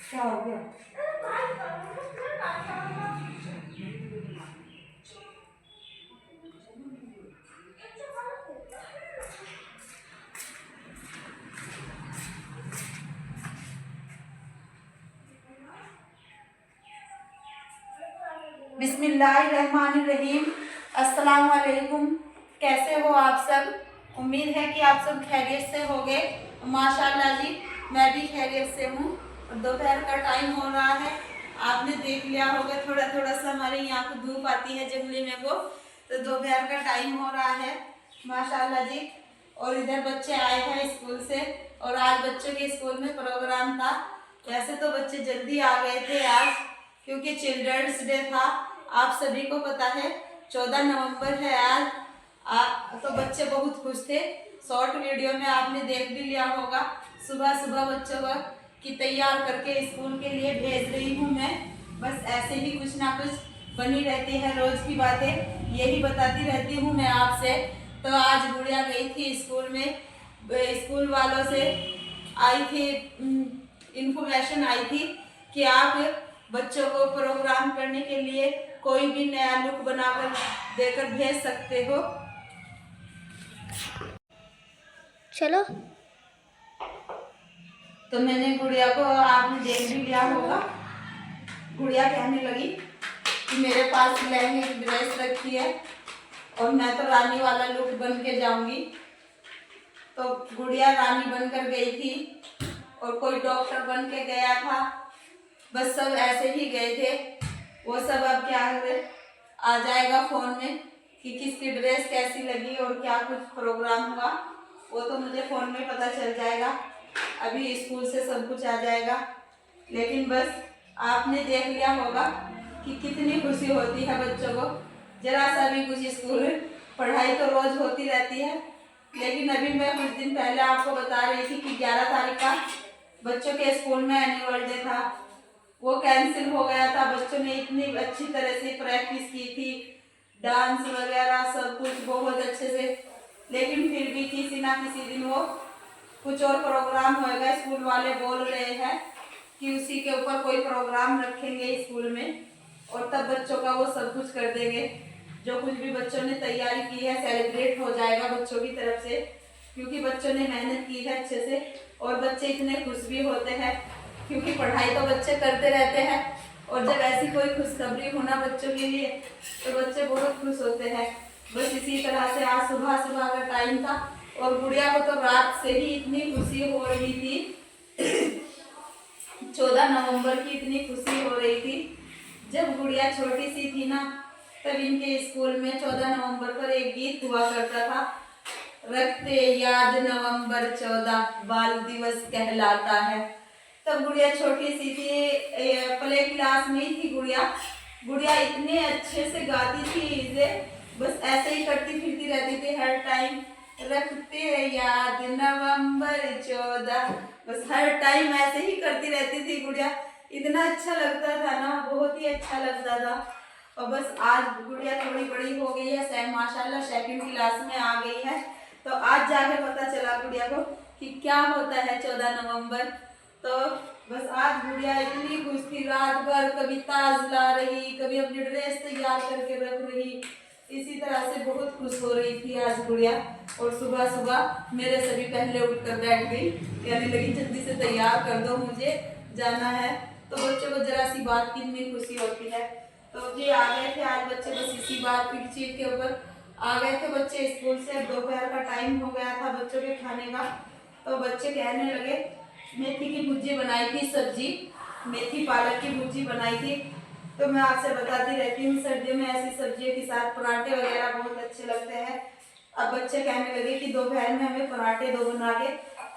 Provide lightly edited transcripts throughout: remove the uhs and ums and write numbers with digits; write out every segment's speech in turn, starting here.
क्या हो गया? बिस्मिल्लाहिर्रहमानिर्रहीम। अस्सलाम वालेकुम। कैसे हो आप सब? उम्मीद है कि आप सब खैरियत से होंगे। माशाल्लाह जी, मैं भी खैरियत से हूँ। और दोपहर का टाइम हो रहा है, आपने देख लिया होगा थोड़ा थोड़ा सा हमारे यहाँ को धूप आती है जंगली में वो, तो दोपहर का टाइम हो रहा है माशाल्लाह जी। और इधर बच्चे आए हैं स्कूल से, और आज बच्चों के स्कूल में प्रोग्राम था। वैसे तो बच्चे जल्दी आ गए थे आज, क्योंकि चिल्ड्रंस डे था। आप सभी को पता है 14 नवंबर है आज। तो बच्चे बहुत खुश थे। शॉर्ट वीडियो में आपने देख भी लिया होगा। सुबह सुबह बच्चों को कि तैयार करके स्कूल के लिए भेज रही हूँ मैं। बस ऐसे ही कुछ ना कुछ बनी रहती है, रोज की बातें यही बताती रहती हूँ मैं आपसे। तो आज गुड़िया गई थी स्कूल में, स्कूल वालों से आई थी इंफॉर्मेशन आई थी कि आप बच्चों को प्रोग्राम करने के लिए कोई भी नया लुक बनाकर देकर भेज सकते हो। चलो। तो मैंने गुड़िया को, आपने देख भी लिया होगा, गुड़िया कहने लगी कि मेरे पास लहंगे की ड्रेस रखी है और मैं तो रानी वाला लुक बन के जाऊंगी। तो गुड़िया रानी बनकर गई थी और कोई डॉक्टर बन के गया था। बस सब ऐसे ही गए थे। वो सब अब क्या है, आ जाएगा फोन में कि किसकी ड्रेस कैसी लगी और क्या कुछ प्रोग्राम हुआ, वो तो मुझे फोन में पता चल जाएगा। अभी स्कूल से सब कुछ आ जाएगा। लेकिन बस आपने देख लिया होगा कि कितनी खुशी होती है बच्चों को। जरा सा भी कुछ स्कूल में पढ़ाई तो रोज होती रहती है, लेकिन अभी मैं कुछ दिन पहले आपको बता रही थी कि 11 तारीख का बच्चों के स्कूल में एनुअल डे था, वो कैंसिल हो गया था। बच्चों ने इतनी अच्छी तरह से प्रैक्टिस की थी, डांस वगैरह सब कुछ बहुत अच्छे से, लेकिन फिर भी किसी ना किसी दिन वो कुछ और प्रोग्राम होएगा। स्कूल वाले बोल रहे हैं कि उसी के ऊपर कोई प्रोग्राम रखेंगे स्कूल में, और तब बच्चों का वो सब कुछ कर देंगे। जो कुछ भी बच्चों ने तैयारी की है सेलिब्रेट हो जाएगा बच्चों की तरफ से, क्योंकि बच्चों ने मेहनत की है अच्छे से। और बच्चे इतने खुश भी होते हैं, क्योंकि पढ़ाई तो बच्चे करते रहते हैं, और जब ऐसी कोई खुशखबरी होना बच्चों के लिए तो बच्चे बहुत खुश होते हैं। बस इसी तरह से आज सुबह सुबह का टाइम था, और गुड़िया को तो रात से ही इतनी खुशी हो रही थी 14 नवंबर की इतनी खुशी हो रही थी। जब गुड़िया छोटी सी थी ना, तब इनके स्कूल में 14 नवंबर पर एक गीत हुआ करता था, रखते याद नवंबर 14 बाल दिवस कहलाता है। तब गुड़िया छोटी सी थी, प्ले क्लास में थी गुड़िया। गुड़िया इतने अच्छे से गाती थी इसे, बस ऐसे ही करती फिरती रहती थी हर टाइम, रखते याद नवंबर 14, बस हर टाइम ऐसे ही करती रहती थी गुड़िया। इतना अच्छा लगता था ना, बहुत ही अच्छा लगता था। और बस आज गुड़िया थोड़ी बड़ी हो गई है, माशाल्लाह सेकंड क्लास में आ गई है। तो आज जाके पता चला गुड़िया को कि क्या होता है 14 नवंबर। तो बस आज गुड़िया इतनी खुश थी, रात भर कभी ताज ला रही, कभी अपनी ड्रेस तैयार करके रख रही, इसी तरह से बहुत खुश हो रही थी आज गुड़िया। और सुबह सुबह मेरे से भी पहले उठकर बैठ गई, कहने लगी जल्दी से तैयार कर दो, मुझे जाना है। तो बच्चों को जरा सी बात की इतनी खुशी होती है। तो ये आ गए थे आज बच्चे, बस इसी बात की चीज के ऊपर आ गए थे बच्चे स्कूल से। दोपहर का टाइम हो गया था बच्चों के खाने का। तो बच्चे कहने लगे, मेथी की भुजी बनाई थी, सब्जी मेथी पालक की भुजी बनाई थी। तो मैं आपसे बताती रहती हूँ, सर्दियों में ऐसी सब्जियों के साथ पराठे वगैरह बहुत अच्छे लगते हैं। अब बच्चे कहने लगे कि दोपहर में हमें पराठे दो बना के,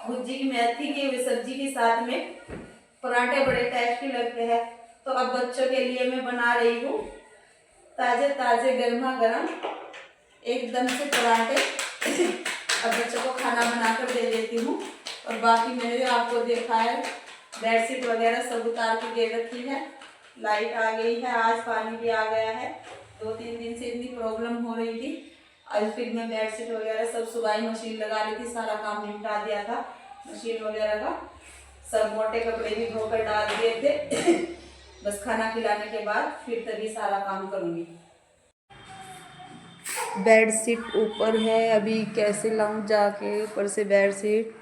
भुजी की मेथी की सब्जी के साथ में पराठे बड़े टेस्टी लगते हैं। तो अब बच्चों के लिए मैं बना रही हूँ ताजे ताजे गर्मा गर्म एकदम से पराठे। अब बच्चों को खाना बनाकर दे देती हूँ। और बाकी मैंने आपको देखा है बेडशीट वगैरह सब उतार के दे रखी है। लाइट आ गई है, आज पानी भी आ गया है। 2-3 दिन से इतनी प्रॉब्लम हो रही थी। आज फिर मैं बेडशीट वगैरह सब सुबह ही मशीन लगा रही थी, सारा काम निपटा दिया था मशीन वगैरह का। सब मोटे कपड़े भी धोकर डाल दिए थे। बस खाना खिलाने के बाद फिर तभी सारा काम करूँगी। बेड शीट ऊपर है, अभी कैसे लाऊं जाके ऊपर से बेड शीट।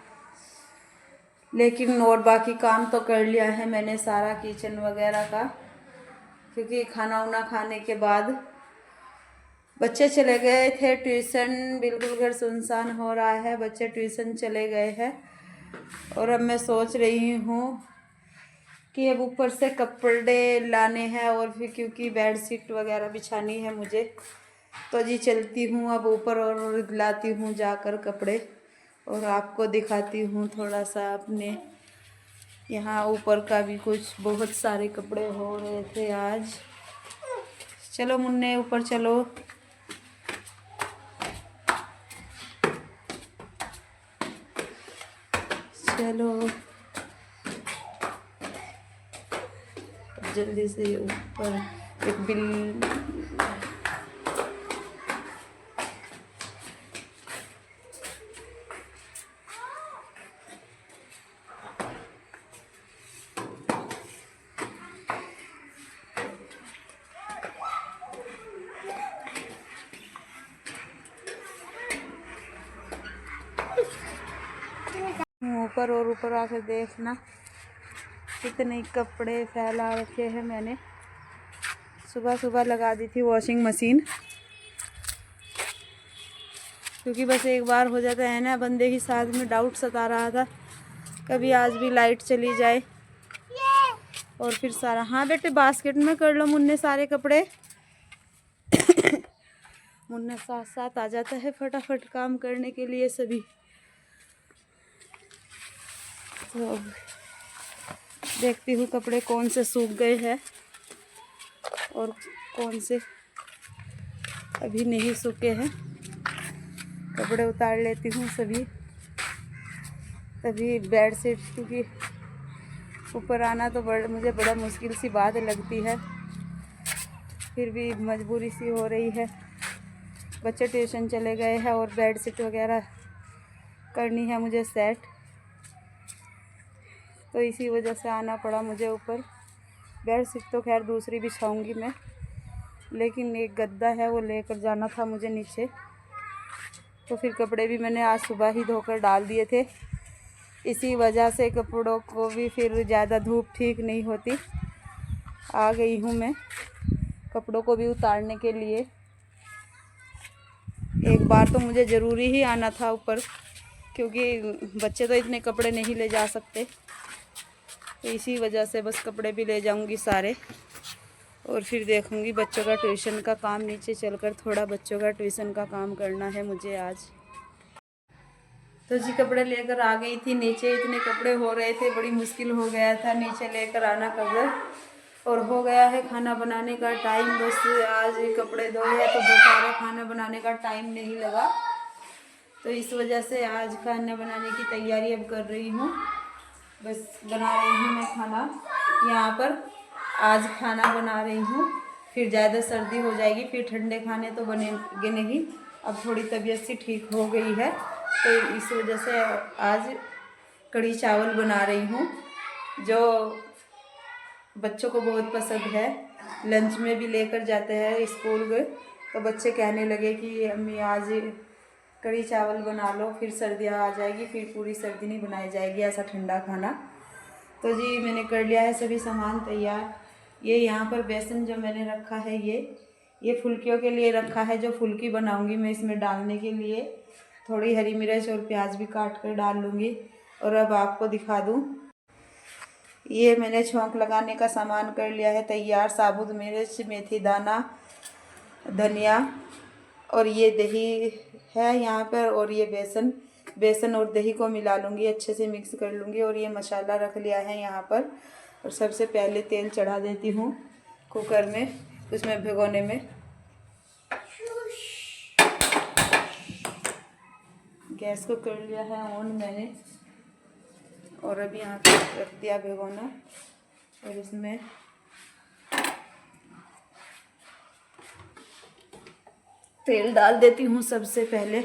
लेकिन और बाकी काम तो कर लिया है मैंने सारा किचन वगैरह का, क्योंकि खाना वाना खाने के बाद बच्चे चले गए थे ट्यूशन। बिल्कुल घर सुनसान हो रहा है, बच्चे ट्यूशन चले गए हैं। और अब मैं सोच रही हूँ कि अब ऊपर से कपड़े लाने हैं और फिर क्योंकि बेड शीट वगैरह बिछानी है मुझे, तो जी चलती हूँ अब ऊपर और लाती हूँ जाकर कपड़े और आपको दिखाती हूँ थोड़ा सा अपने यहाँ ऊपर का भी। कुछ बहुत सारे कपड़े हो रहे थे आज। चलो मुन्ने ऊपर चलो। चलो जल्दी से ऊपर। एक बिल ऊपर और ऊपर आकर देखना कितने कपड़े फैला रखे हैं मैंने। सुबह सुबह लगा दी थी वॉशिंग मशीन, क्योंकि बस एक बार हो जाता है ना बंदे के साथ में डाउट सता रहा था कभी आज भी लाइट चली जाए और फिर सारा। हाँ बेटे बास्केट में कर लो मुन्ने सारे कपड़े। मुन्ना साथ साथ आ जाता है फटाफट काम करने के लिए सभी। तो अब देखती हूँ कपड़े कौन से सूख गए हैं और कौन से अभी नहीं सूखे हैं। कपड़े उतार लेती हूँ सभी, तभी बेड शीट, क्योंकि ऊपर आना तो मुझे बड़ा मुश्किल सी बात लगती है, फिर भी मजबूरी सी हो रही है। बच्चे ट्यूशन चले गए हैं और बेड शीट वगैरह करनी है मुझे सेट, तो इसी वजह से आना पड़ा मुझे ऊपर। बेड शीट तो खैर दूसरी बिछाऊंगी मैं, लेकिन एक गद्दा है वो लेकर जाना था मुझे नीचे। तो फिर कपड़े भी मैंने आज सुबह ही धोकर डाल दिए थे, इसी वजह से कपड़ों को भी फिर ज़्यादा धूप ठीक नहीं होती। आ गई हूँ मैं कपड़ों को भी उतारने के लिए। एक बार तो मुझे ज़रूरी ही आना था ऊपर, क्योंकि बच्चे तो इतने कपड़े नहीं ले जा सकते, तो इसी वजह से बस कपड़े भी ले जाऊंगी सारे और फिर देखूंगी बच्चों का ट्यूशन का काम। नीचे चलकर थोड़ा बच्चों का ट्यूशन का काम करना है मुझे आज। तो जी कपड़े लेकर आ गई थी नीचे, इतने कपड़े हो रहे थे, बड़ी मुश्किल हो गया था नीचे लेकर आना कपड़े। और हो गया है खाना बनाने का टाइम। बस आज कपड़े धोए हैं तो दोपहर खाना बनाने का टाइम नहीं लगा, तो इस वजह से आज खाना बनाने की तैयारी अब कर रही हूँ। बस बना रही हूँ मैं खाना यहाँ पर। आज खाना बना रही हूँ, फिर ज़्यादा सर्दी हो जाएगी, फिर ठंडे खाने तो बनेंगे नहीं। अब थोड़ी तबीयत सी ठीक हो गई है, तो इस वजह से आज कढ़ी चावल बना रही हूँ, जो बच्चों को बहुत पसंद है। लंच में भी लेकर जाते हैं स्कूल में, तो बच्चे कहने लगे कि अम्मी आज कढ़ी चावल बना लो, फिर सर्दियाँ आ जाएगी, फिर पूरी सर्दी नहीं बनाई जाएगी ऐसा ठंडा खाना। तो जी मैंने कर लिया है सभी सामान तैयार। ये यहाँ पर बेसन जो मैंने रखा है ये फुल्कियों के लिए रखा है, जो फुल्की बनाऊंगी मैं इसमें डालने के लिए। थोड़ी हरी मिर्च और प्याज भी काट कर डाल लूँगी। और अब आपको दिखा दूँ, ये मैंने छौंक लगाने का सामान कर लिया है तैयार। साबुत मिर्च, मेथी दाना, धनिया और ये दही है यहाँ पर, और ये बेसन और दही को मिला लूँगी, अच्छे से मिक्स कर लूँगी। और ये मसाला रख लिया है यहाँ पर। और सबसे पहले तेल चढ़ा देती हूँ कुकर में, उसमें भिगोने में। गैस को कर लिया है ऑन मैंने, और अभी यहाँ पर रख दिया भिगोना। और इसमें तेल डाल देती हूँ सबसे पहले।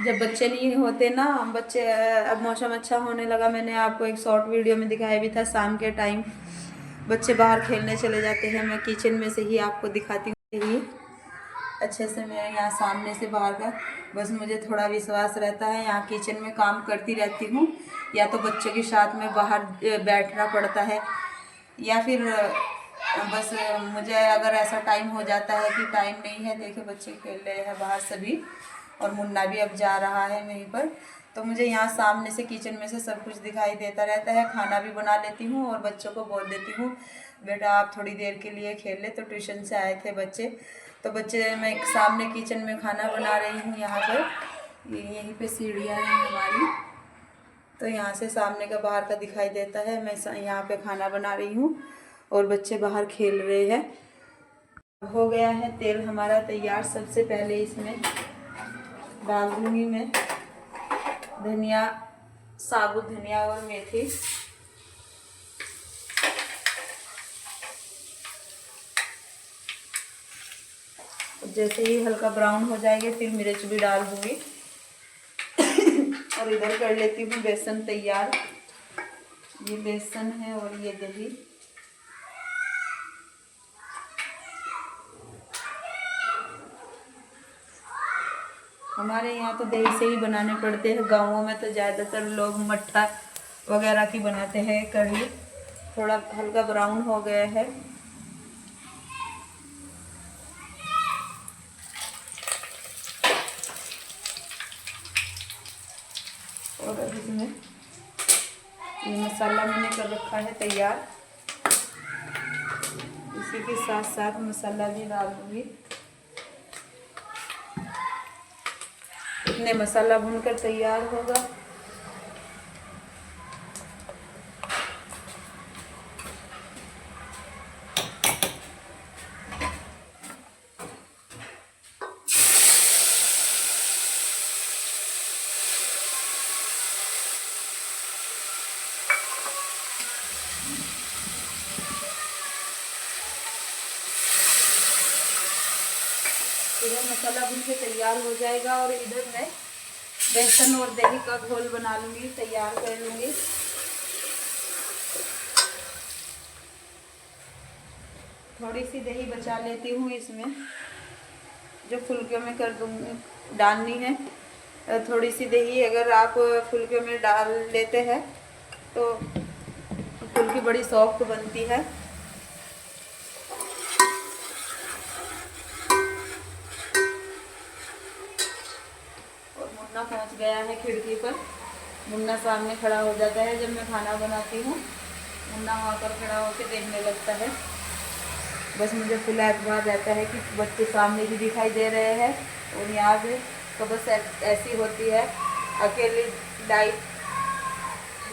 जब बच्चे नहीं होते ना, बच्चे अब मौसम अच्छा होने लगा, मैंने आपको एक शॉर्ट वीडियो में दिखाया भी था, शाम के टाइम बच्चे बाहर खेलने चले जाते हैं। मैं किचन में से ही आपको दिखाती हूँ ही अच्छे से, मेरे यहाँ सामने से बाहर का बस मुझे थोड़ा विश्वास रहता है। यहाँ किचन में काम करती रहती हूँ, या तो बच्चों के साथ में बाहर बैठना पड़ता है, या फिर बस मुझे अगर ऐसा टाइम हो जाता है कि टाइम नहीं है, देखिए बच्चे खेल रहे हैं बाहर सभी, और मुन्ना भी अब जा रहा है वहीं पर, तो मुझे यहाँ सामने से किचन में से सब कुछ दिखाई देता रहता है। खाना भी बना लेती हूँ और बच्चों को बोल देती हूँ बेटा आप थोड़ी देर के लिए खेल ले। तो ट्यूशन से आए थे बच्चे, तो बच्चे मैं सामने किचन में खाना बना रही हूँ। यहाँ पर यहीं पे सीढ़ियाँ हैं हमारी, तो यहाँ से सामने का बाहर का दिखाई देता है। मैं यहाँ पे खाना बना रही हूँ और बच्चे बाहर खेल रहे हैं। हो गया है तेल हमारा तैयार। सबसे पहले इसमें डाल दूँगी मैं धनिया, साबुत धनिया और मेथी। जैसे ही हल्का ब्राउन हो जाएंगे फिर मिर्च भी डाल दूँगी। और इधर कर लेती हूँ बेसन तैयार। ये बेसन है और ये दही। हमारे यहाँ तो दही से ही बनाने पड़ते हैं, गाँवों में तो ज़्यादातर लोग मट्ठा वगैरह की बनाते हैं कढ़ी। थोड़ा हल्का ब्राउन हो गया है, और अब इसमें ये मसाला मैंने कर रखा है तैयार, इसी के साथ साथ मसाला भी डाल दूँगी। इतने मसाला भूनकर तैयार होगा। इधर मसाला भून के तैयार हो जाएगा और इधर मैं बेसन और दही का घोल बना लूँगी, तैयार कर लूँगी। थोड़ी सी दही बचा लेती हूँ इसमें, जो फुल्के में कर दूँगी, डालनी है। थोड़ी सी दही अगर आप फुल्के में डाल लेते हैं तो फुल्की बड़ी सॉफ्ट बनती है। मुन्ना पहुंच गया है खिड़की पर। मुन्ना सामने खड़ा हो जाता है जब मैं खाना बनाती हूँ। मुन्ना वहाँ पर खड़ा होकर देखने लगता है। बस मुझे फुल एतबार रहता है कि बच्चे सामने भी दिखाई दे रहे हैं और यहाँ पे तो बस ऐसी होती है अकेली लाइफ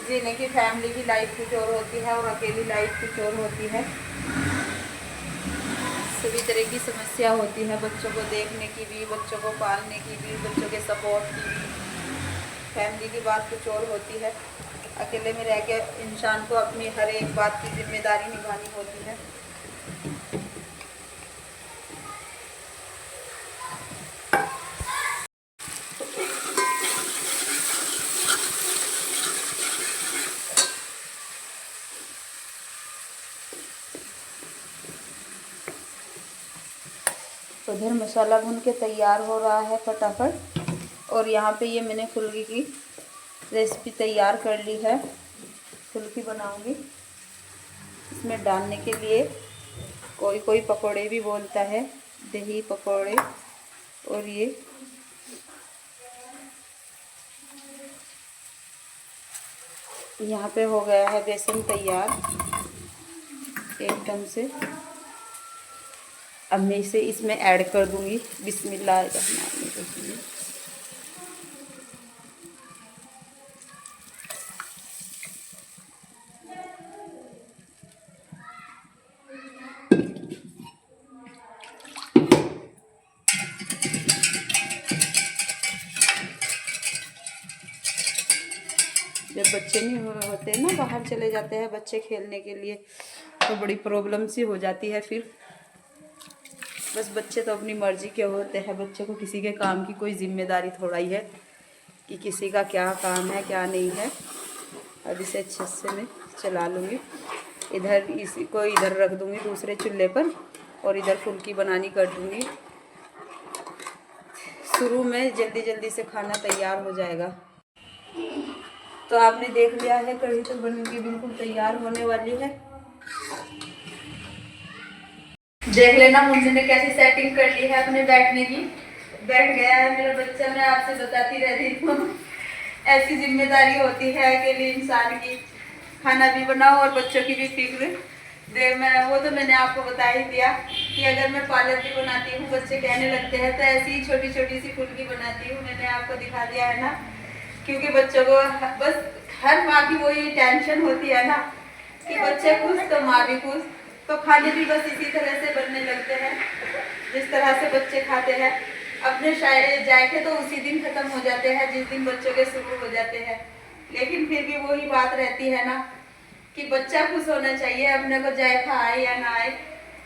जीने की। फैमिली की लाइफ कुछ और होती है और अकेली लाइफ कुछ और होती है। सभी तरह की समस्या होती है, बच्चों को देखने की भी, बच्चों को पालने की भी, बच्चों के सपोर्ट की भी। फैमिली की बात कुछ और होती है। अकेले में रह के इंसान को अपनी हर एक बात की जिम्मेदारी निभानी होती है। तो इधर मसाला भून के तैयार हो रहा है फटाफट। और यहाँ पे ये मैंने फुल्की की रेसिपी तैयार कर ली है। फुल्की बनाऊंगी इसमें डालने के लिए। कोई कोई पकोड़े भी बोलता है, दही पकोड़े। और ये यहाँ पे हो गया है बेसन तैयार एकदम से। अब मैं इसे इसमें ऐड कर दूंगी। बिस्मिल्लाहिर्रहमानिर्रहीम। जब बच्चे नहीं होते ना, बाहर चले जाते हैं बच्चे खेलने के लिए, तो बड़ी प्रॉब्लम सी हो जाती है फिर। बस बच्चे तो अपनी मर्जी के होते हैं, बच्चे को किसी के काम की कोई जिम्मेदारी थोड़ा ही है। कि किसी का क्या काम है क्या नहीं है। अब इसे अच्छे से मैं चला लूँगी। इधर इसी को इधर रख दूँगी दूसरे चूल्हे पर और इधर फुल्की बनानी कर दूँगी। शुरू में जल्दी जल्दी से खाना तैयार हो जाएगा। तो आपने देख लिया है कढ़ी तो बन के बिल्कुल तैयार होने वाली है। देख लेना मुझे ने कैसी सेटिंग कर ली है अपने बैठने की। बैठ गया है मेरा बच्चा। मैं आपसे बताती रहती हूँ ऐसी जिम्मेदारी होती है अकेले इंसान की, खाना भी बनाओ और बच्चों की भी फिक्र दे। मैं वो तो मैंने आपको बता ही दिया कि अगर मैं पार्लर भी बनाती हूँ बच्चे कहने लगते हैं तो ऐसी ही छोटी छोटी सी फुल्की बनाती हूँ। मैंने आपको दिखा दिया है ना, क्योंकि बच्चों को बस हर माँ की वही टेंशन होती है ना कि बच्चे खुश तो माँ भी खुश। तो खाने भी बस इसी तरह से बनने लगते हैं जिस तरह से बच्चे खाते हैं। अपने जायके तो उसी दिन खत्म हो जाते हैं जिस दिन बच्चों के शुरू हो जाते हैं, लेकिन फिर भी वही बात रहती है ना कि बच्चा खुश होना चाहिए, अपने को जायका आए या ना आए।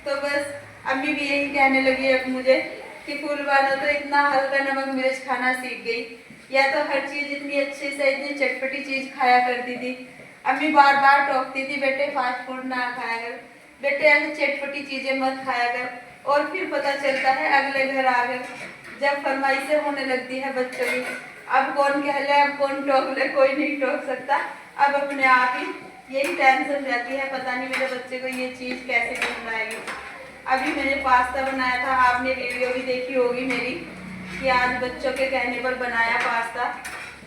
तो बस अम्मी भी यही कहने लगी अब मुझे कि फूलबानो तो इतना हल्का नमक मिर्च खाना सीख गई, या तो हर चीज इतनी अच्छे से इतनी चटपटी चीज खाया करती थी। अम्मी बार बार टोकती थी बेटे फास्ट फूड ना खाया कर, बेटे ऐसी चटपटी चीजें मत खाया कर। और फिर पता चलता है अगले घर आ गए जब फरमाइशें होने लगती है बच्चों की। अब कौन कह ले, अब कौन टोक ले, कोई नहीं टोक सकता। अब अपने आप ही यही टेंशन रहती है, पता नहीं मेरे बच्चे को ये चीज कैसे पसंद आएगी। अभी मैंने पास्ता बनाया था, आपने वीडियो भी देखी होगी मेरी कि आज बच्चों के कहने पर बनाया पास्ता,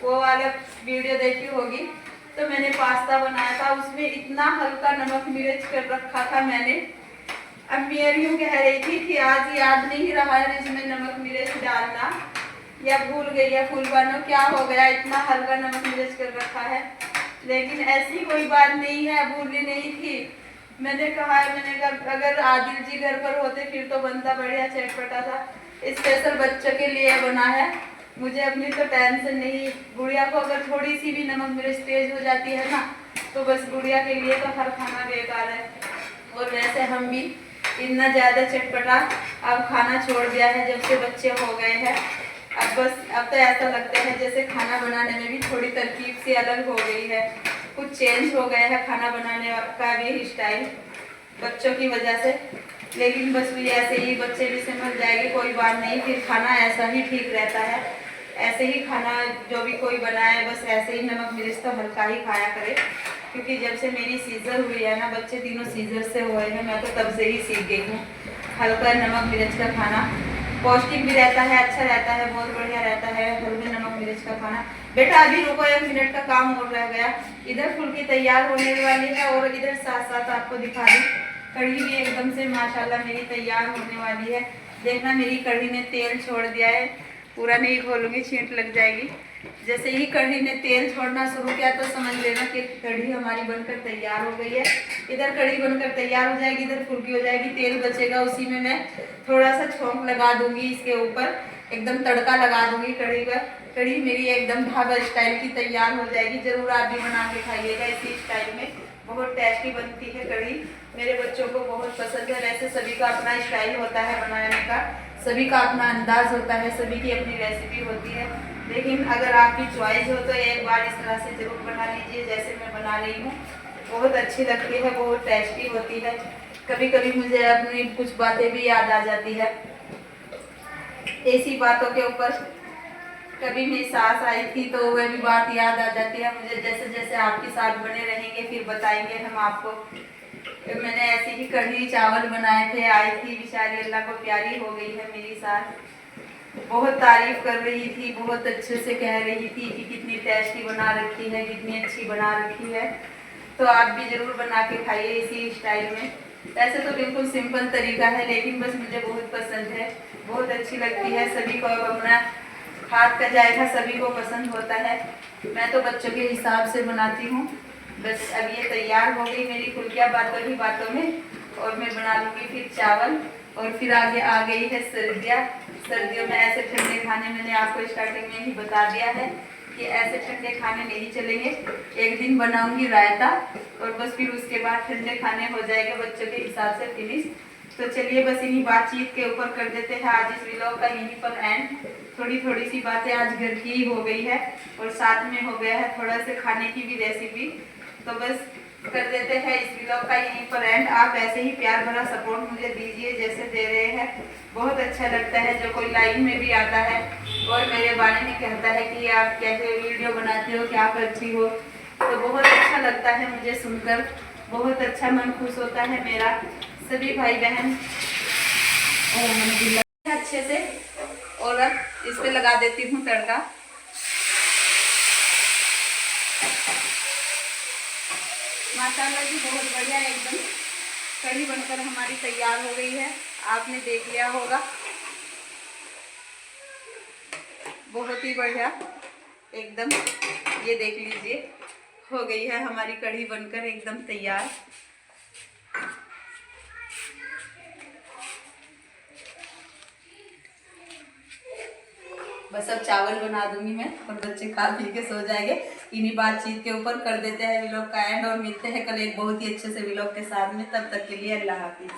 वो वाला वीडियो देखी होगी। तो मैंने पास्ता बनाया था, उसमें इतना हल्का नमक मिर्च कर रखा था मैंने। अम्मी यूँ कह रही थी कि आज याद नहीं रहा है इसमें नमक मिर्च डालना, या भूल गई या फूलबानो क्या हो गया इतना हल्का नमक मिर्च कर रखा है। लेकिन ऐसी कोई बात नहीं है, भूली नहीं थी। मैंने कहा अगर आदिल जी घर पर होते फिर तो बनता बढ़िया चटपटा था। स्पेशल बच्चों के लिए बना है, मुझे अपनी तो टेंशन नहीं। गुड़िया को अगर थोड़ी सी भी नमक मिर्च तेज हो जाती है ना तो बस गुड़िया के लिए तो हर खाना बेकार है। और वैसे हम भी इतना ज़्यादा चटपटा अब खाना छोड़ दिया है जब से बच्चे हो गए हैं। अब तो ऐसा लगता है जैसे खाना बनाने में भी थोड़ी तरकीब से अलग हो गई है, कुछ चेंज हो गया है खाना बनाने का भी स्टाइल बच्चों की वजह से। लेकिन बस भी ऐसे ही बच्चे भी समझ जाएंगे, कोई बात नहीं, फिर खाना ऐसा ही ठीक रहता है। ऐसे ही खाना जो भी कोई बनाए बस ऐसे ही नमक मिर्च तो हल्का ही खाया करे, क्योंकि जब से मेरी सीजर हुई है ना, बच्चे तीनों सीजर से हुए हैं, मैं तो तब से ही सीख गई हूँ हल्का नमक मिर्च का खाना। पौष्टिक भी रहता है, अच्छा रहता है, बहुत बढ़िया रहता है हल्के नमक मिर्च का खाना। बेटा अभी रुको, 1 मिनट का काम और रह गया। इधर फुल्की तैयार होने वाली है और इधर साथ साथ आपको दिखा दी कढ़ी भी एकदम से माशाल्लाह मेरी तैयार होने वाली है। देखना मेरी कढ़ी ने तेल छोड़ दिया है, पूरा नहीं खोलूंगी छींट लग जाएगी। जैसे ही कढ़ी ने तेल छोड़ना शुरू किया तो समझ लेना कि कढ़ी हमारी बनकर तैयार हो गई है। इधर कढ़ी बनकर तैयार हो जाएगी, इधर फुल्की हो जाएगी, तेल बचेगा, उसी में मैं थोड़ा सा छोंक लगा दूंगी इसके ऊपर, एकदम तड़का लगा दूंगी कढ़ी पर। कढ़ी मेरी एकदम ढाबा स्टाइल की तैयार हो जाएगी। जरूर आप भी बना के खाइएगा इसी स्टाइल में, बहुत टेस्टी बनती है कढ़ी, मेरे बच्चों को बहुत पसंद है। वैसे सभी का अपना स्टाइल होता है बनाने का, सभी का अपना अंदाज होता है, सभी की अपनी रेसिपी होती है। लेकिन अगर आपकी चॉइस हो तो एक बार इस तरह से ज़रूर बना लीजिए जैसे मैं बना रही हूँ, बहुत अच्छी लगती है, बहुत टेस्टी होती है। कभी कभी मुझे अपनी कुछ बातें भी याद आ जाती है ऐसी बातों के ऊपर। कभी मेरी सास आई थी तो वह भी बात याद आ जाती है मुझे। जैसे जैसे आपके साथ बने रहेंगे फिर बताएंगे हम आपको। मैंने ऐसे ही कढ़ी चावल बनाए थे, आई थी बेचारी, अल्लाह को प्यारी हो गई है मेरी सास, बहुत तारीफ कर रही थी, बहुत अच्छे से कह रही थी कि कितनी टेस्टी बना रखी है, कितनी अच्छी बना रखी है। तो आप भी ज़रूर बना के खाइए इसी स्टाइल में। वैसे तो बिल्कुल सिंपल तरीका है लेकिन बस मुझे बहुत पसंद है, बहुत अच्छी लगती है। सभी को अपना हाथ का जायका सभी को पसंद होता है। मैं तो बच्चों के हिसाब से बनाती हूँ। बस अब ये तैयार हो गई मेरी फुल्कियाँ बातों ही बातों में, और मैं बना लूँगी फिर चावल। और फिर आगे आ गई है सर्दियाँ। सर्दियों में ऐसे ठंडे खाने मैंने आपको स्टार्टिंग में ही बता दिया है कि ऐसे ठंडे खाने नहीं चलेंगे। एक दिन बनाऊंगी रायता और बस फिर उसके बाद ठंडे खाने हो जाएंगे बच्चों के हिसाब से फिनिश। तो चलिए बस इन्हीं बातचीत के ऊपर कर देते हैं आज इस व्लॉग का यहीं पर एंड। थोड़ी थोड़ी सी बातें आज घर की ही हो गई है और साथ में हो गया है थोड़ा से खाने की भी रेसिपी। तो बस कर देते हैं इस व्लॉग का यहीं पर एंड। आप ऐसे ही प्यार भरा सपोर्ट मुझे दीजिए जैसे दे रहे हैं। बहुत अच्छा लगता है जो कोई लाइव में भी आता है और मेरे बारे में कहता है कि आप कैसे वीडियो बनाते हो, क्या करती हो। तो बहुत अच्छा लगता है मुझे सुनकर, बहुत अच्छा मन खुश होता है मेरा। सभी भाई बहन और मैंने अच्छे से, और अब इस पे लगा देती हूँ तड़का। माशाल्लाह जी बहुत बढ़िया एकदम कढ़ी बनकर हमारी तैयार हो गई है। आपने देख लिया होगा, बहुत ही बढ़िया एकदम। ये देख लीजिए हो गई है हमारी कढ़ी बनकर एकदम तैयार। बस अब चावल बना दूंगी मैं और बच्चे खा पी के सो जाएंगे। इन्हीं बातचीत के ऊपर कर देते हैं व्लॉग का एंड और मिलते हैं कल एक बहुत ही अच्छे से व्लॉग के साथ में। तब तक के लिए अल्लाह हाफिज।